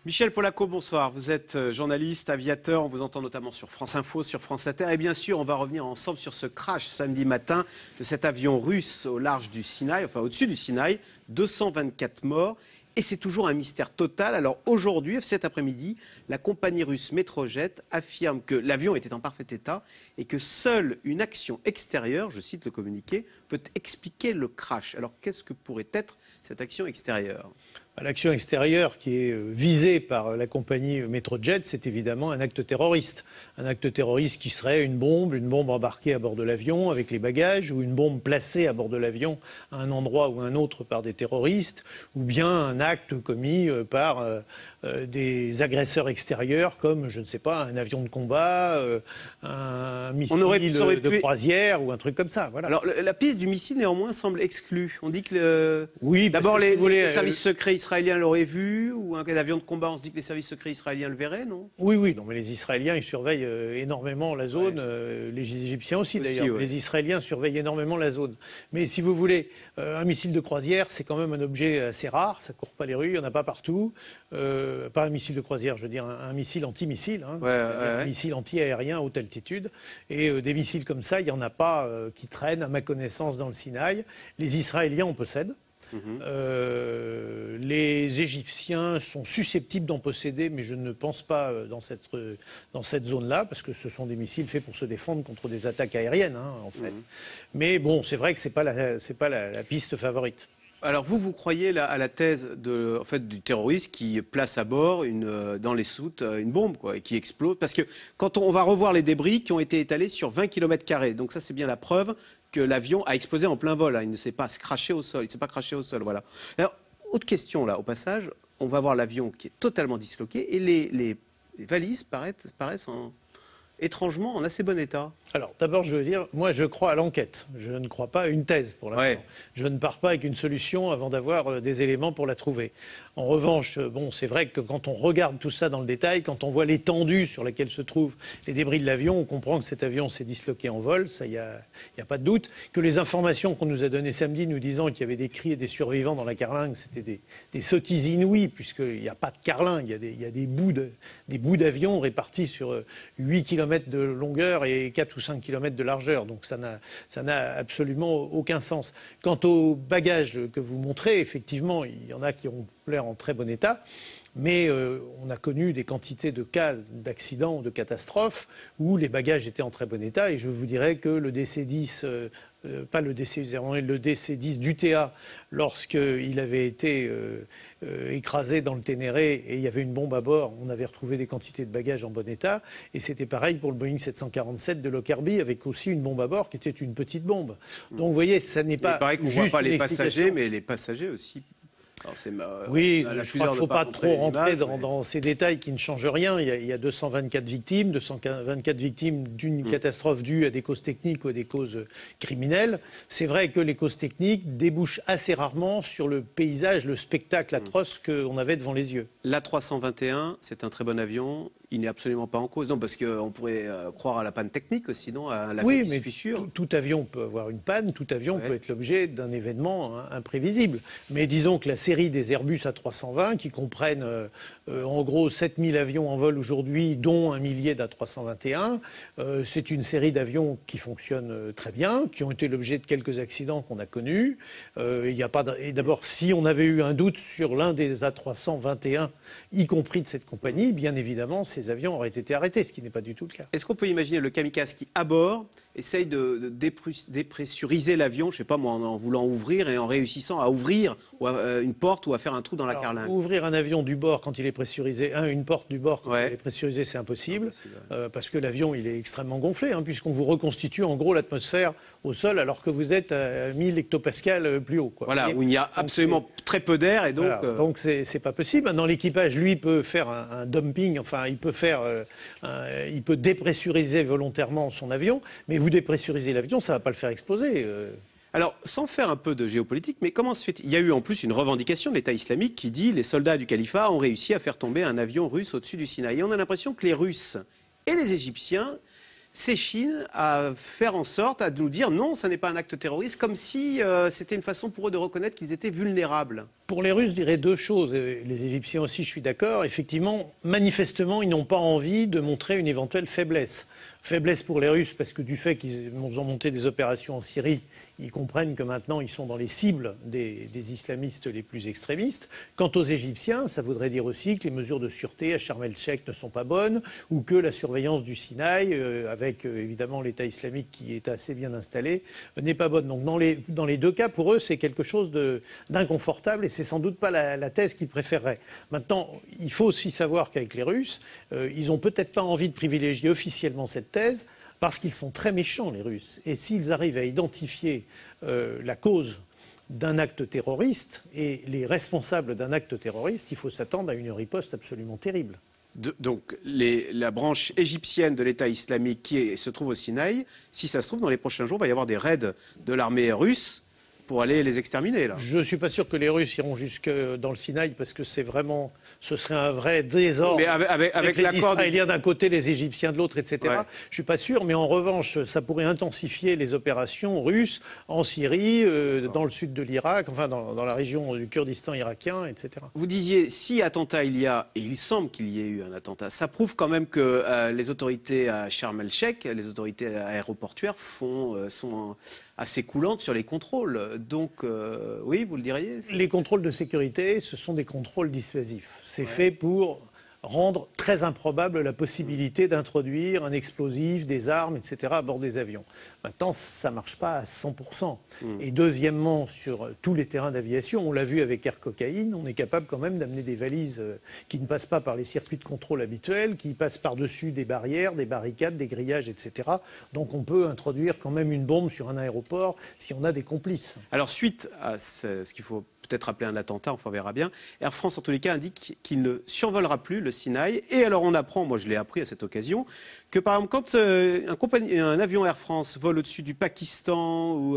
Michel Polaco, bonsoir. Vous êtes journaliste, aviateur. On vous entend notamment sur France Info, sur France Inter. Et bien sûr, on va revenir ensemble sur ce crash samedi matin de cet avion russe au large du Sinaï, enfin au-dessus du Sinaï. 224 morts. Et c'est toujours un mystère total. Alors aujourd'hui, cet après-midi, la compagnie russe Metrojet affirme que l'avion était en parfait état et que seule une action extérieure, je cite le communiqué, peut expliquer le crash. Alors qu'est-ce que pourrait être cette action extérieure ? L'action extérieure qui est visée par la compagnie Metrojet, c'est évidemment un acte terroriste. Un acte terroriste qui serait une bombe embarquée à bord de l'avion avec les bagages, ou une bombe placée à bord de l'avion à un endroit ou un autre par des terroristes, ou bien un acte commis par des agresseurs extérieurs comme, je ne sais pas, un avion de combat, un missile de croisière ou un truc comme ça. Voilà. Alors la piste du missile néanmoins semble exclue. On dit que oui, d'abord les services secrets israéliens l'auraient vu, ou un avion de combat, on se dit que les services secrets israéliens le verraient, non ? Oui, non, mais les Israéliens, ils surveillent énormément la zone, les Égyptiens aussi d'ailleurs. Ouais. Les Israéliens surveillent énormément la zone. Mais si vous voulez, un missile de croisière, c'est quand même un objet assez rare, ça ne court pas les rues, il n'y en a pas partout. Pas un missile de croisière, je veux dire un missile anti-missile, un missile anti-aérien à haute altitude. Et des missiles comme ça, il n'y en a pas qui traînent, à ma connaissance, dans le Sinaï. Les Israéliens en possèdent. Les Égyptiens sont susceptibles d'en posséder, mais je ne pense pas dans cette zone-là, parce que ce sont des missiles faits pour se défendre contre des attaques aériennes, en fait. Mais bon, c'est vrai que c'est pas la piste favorite. Alors vous croyez à la thèse du terroriste qui place à bord dans les soutes une bombe, quoi, et qui explose. Parce que quand on va revoir les débris qui ont été étalés sur 20 km², donc ça c'est bien la preuve que l'avion a explosé en plein vol. Il ne s'est pas craché au sol, voilà. Alors, autre question là, au passage, on va voir l'avion qui est totalement disloqué et les valises paraissent étrangement en assez bon état. Alors, d'abord, je veux dire, moi, je crois à l'enquête. Je ne crois pas à une thèse, pour l'instant. Ouais. Je ne pars pas avec une solution avant d'avoir des éléments pour la trouver. En revanche, bon, c'est vrai que quand on regarde tout ça dans le détail, quand on voit l'étendue sur laquelle se trouvent les débris de l'avion, on comprend que cet avion s'est disloqué en vol, ça, il n'y a pas de doute. Que les informations qu'on nous a données samedi nous disant qu'il y avait des cris et des survivants dans la carlingue, c'était des sottises inouïes, puisqu'il n'y a pas de carlingue, il y a des bouts d'avion répartis sur 8 km de longueur et 4 ou 5 km de largeur. Donc ça n'a absolument aucun sens. Quant aux bagages que vous montrez, effectivement, il y en a qui ont l'air en très bon état, mais on a connu des quantités de cas d'accidents ou de catastrophes où les bagages étaient en très bon état, et je vous dirais que le DC-10, pas le DC-0, le DC-10 d'UTA, lorsqu'il avait été écrasé dans le Ténéré et il y avait une bombe à bord, on avait retrouvé des quantités de bagages en bon état, et c'était pareil pour le Boeing 747 de Lockerbie, avec aussi une bombe à bord qui était une petite bombe. Donc vous voyez, ça n'est pas... Il paraît qu'on ne voit pas les passagers, mais les passagers aussi... Oui, je crois qu'il ne faut pas trop rentrer dans ces détails qui ne changent rien. Il y a 224 victimes d'une catastrophe due à des causes techniques ou à des causes criminelles. C'est vrai que les causes techniques débouchent assez rarement sur le paysage, le spectacle atroce qu'on avait devant les yeux. L'A321, c'est un très bon avion. Il n'est absolument pas en cause, non, parce qu'on pourrait croire à la panne technique, sinon à la fissure. Tout avion peut avoir une panne, tout avion peut être l'objet d'un événement imprévisible. Mais disons que la série des Airbus A320, qui comprennent en gros 7000 avions en vol aujourd'hui, dont 1 millier d'A321, c'est une série d'avions qui fonctionne très bien, qui ont été l'objet de quelques accidents qu'on a connus. Et d'abord, si on avait eu un doute sur l'un des A321, y compris de cette compagnie, bien évidemment, ces avions auraient été arrêtés, ce qui n'est pas du tout le cas. Est-ce qu'on peut imaginer le kamikaze qui, à bord, essaye de dépressuriser l'avion, je ne sais pas moi, en voulant ouvrir et en réussissant à ouvrir une porte ou à faire un trou dans la carlingue? Ouvrir un avion du bord quand il est pressurisé, une porte du bord quand il est pressurisé, c'est impossible, parce que l'avion il est extrêmement gonflé, puisqu'on vous reconstitue en gros l'atmosphère au sol alors que vous êtes à 1000 hectopascales plus haut. Voilà, où il y a absolument très peu d'air et donc... Voilà, donc c'est pas possible. Maintenant l'équipage, lui, peut faire un dumping, enfin il peut dépressuriser volontairement son avion, mais vous dépressurisez l'avion, ça ne va pas le faire exploser. Alors, sans faire un peu de géopolitique, mais comment se fait-il? Il y a eu en plus une revendication de l'État islamique qui dit les soldats du califat ont réussi à faire tomber un avion russe au-dessus du Sinaï. Et on a l'impression que les Russes et les Égyptiens s'échinent à faire en sorte, à nous dire non, ça n'est pas un acte terroriste, comme si c'était une façon pour eux de reconnaître qu'ils étaient vulnérables. Pour les Russes, je dirais deux choses. Les Égyptiens aussi, je suis d'accord. Effectivement, manifestement, ils n'ont pas envie de montrer une éventuelle faiblesse. Faiblesse pour les Russes parce que du fait qu'ils ont monté des opérations en Syrie, ils comprennent que maintenant ils sont dans les cibles des islamistes les plus extrémistes. Quant aux Égyptiens, ça voudrait dire aussi que les mesures de sûreté à Sharm el-Sheikh ne sont pas bonnes ou que la surveillance du Sinaï, avec évidemment l'État islamique qui est assez bien installé, n'est pas bonne. Donc dans les deux cas, pour eux, c'est quelque chose d'inconfortable et c'est sans doute pas la thèse qu'ils préféreraient. Maintenant, il faut aussi savoir qu'avec les Russes, ils n'ont peut-être pas envie de privilégier officiellement cette thèse parce qu'ils sont très méchants, les Russes. Et s'ils arrivent à identifier la cause d'un acte terroriste et les responsables d'un acte terroriste, il faut s'attendre à une riposte absolument terrible. Donc la branche égyptienne de l'État islamique qui se trouve au Sinaï, si ça se trouve, dans les prochains jours, il va y avoir des raids de l'armée russe pour aller les exterminer, là. Je ne suis pas sûr que les Russes iront jusque dans le Sinaï parce que ce serait un vrai désordre. Mais avec les Israéliens d'un côté, les Égyptiens de l'autre, etc. Ouais. Je ne suis pas sûr, mais en revanche, ça pourrait intensifier les opérations russes en Syrie, dans le sud de l'Irak, enfin dans la région du Kurdistan irakien, etc. Vous disiez, si attentat il y a, et il semble qu'il y ait eu un attentat, ça prouve quand même que les autorités à Sharm el-Sheikh, les autorités aéroportuaires sont assez coulantes sur les contrôles. Donc, oui, vous le diriez? Les contrôles de sécurité, ce sont des contrôles dissuasifs. C'est fait pour rendre très improbable la possibilité d'introduire un explosif, des armes, etc. à bord des avions. Maintenant, ça ne marche pas à 100%. Et deuxièmement, sur tous les terrains d'aviation, on l'a vu avec Air Cocaïne, on est capable quand même d'amener des valises qui ne passent pas par les circuits de contrôle habituels, qui passent par-dessus des barrières, des barricades, des grillages, etc. Donc on peut introduire quand même une bombe sur un aéroport si on a des complices. Alors suite à ce qu'il faut peut-être appeler un attentat, enfin on verra bien, Air France en tous les cas indique qu'il ne survolera plus le Sinaï. Et alors on apprend, moi je l'ai appris à cette occasion, que par exemple quand un avion Air France vole au-dessus du Pakistan ou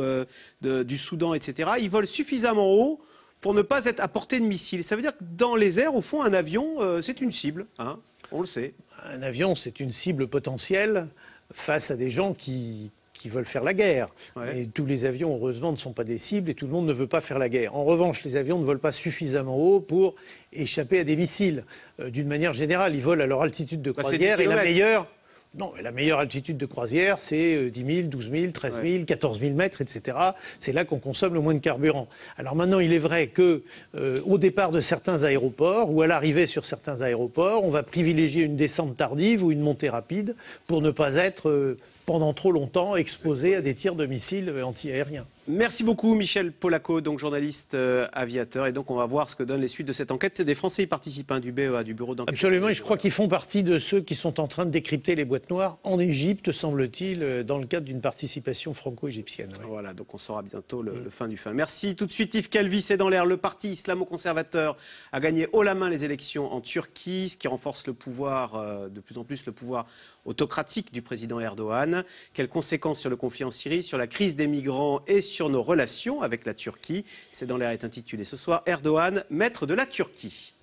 du Soudan, etc., il vole suffisamment haut pour ne pas être à portée de missile. Ça veut dire que dans les airs, au fond, un avion, c'est une cible, hein, on le sait. Un avion, c'est une cible potentielle face à des gens qui veulent faire la guerre. Ouais. Et tous les avions, heureusement, ne sont pas des cibles et tout le monde ne veut pas faire la guerre. En revanche, les avions ne volent pas suffisamment haut pour échapper à des missiles. D'une manière générale, ils volent à leur altitude de croisière et la meilleure altitude de croisière, c'est 10 000, 12 000, 13 000, 14 000 mètres, etc. C'est là qu'on consomme le moins de carburant. Alors maintenant, il est vrai qu'au départ de certains aéroports ou à l'arrivée sur certains aéroports, on va privilégier une descente tardive ou une montée rapide pour ne pas être pendant trop longtemps exposé à des tirs de missiles antiaériens. Merci beaucoup Michel Polaco, donc journaliste aviateur. Et donc on va voir ce que donnent les suites de cette enquête. C'est des Français y participent, hein, du BEA, du Bureau d'enquête. Absolument, et je crois qu'ils font partie de ceux qui sont en train de décrypter les boîtes noires en Égypte, semble-t-il, dans le cadre d'une participation franco-égyptienne. Ouais. Voilà, donc on saura bientôt le fin du fin. Merci. Tout de suite Yves Calvi, c'est dans l'air. Le parti islamo-conservateur a gagné haut la main les élections en Turquie, ce qui renforce le pouvoir, de plus en plus le pouvoir autocratique du président Erdogan. Quelles conséquences sur le conflit en Syrie, sur la crise des migrants et sur nos relations avec la Turquie? C'est dans l'air est intitulé ce soir Erdogan, maître de la Turquie.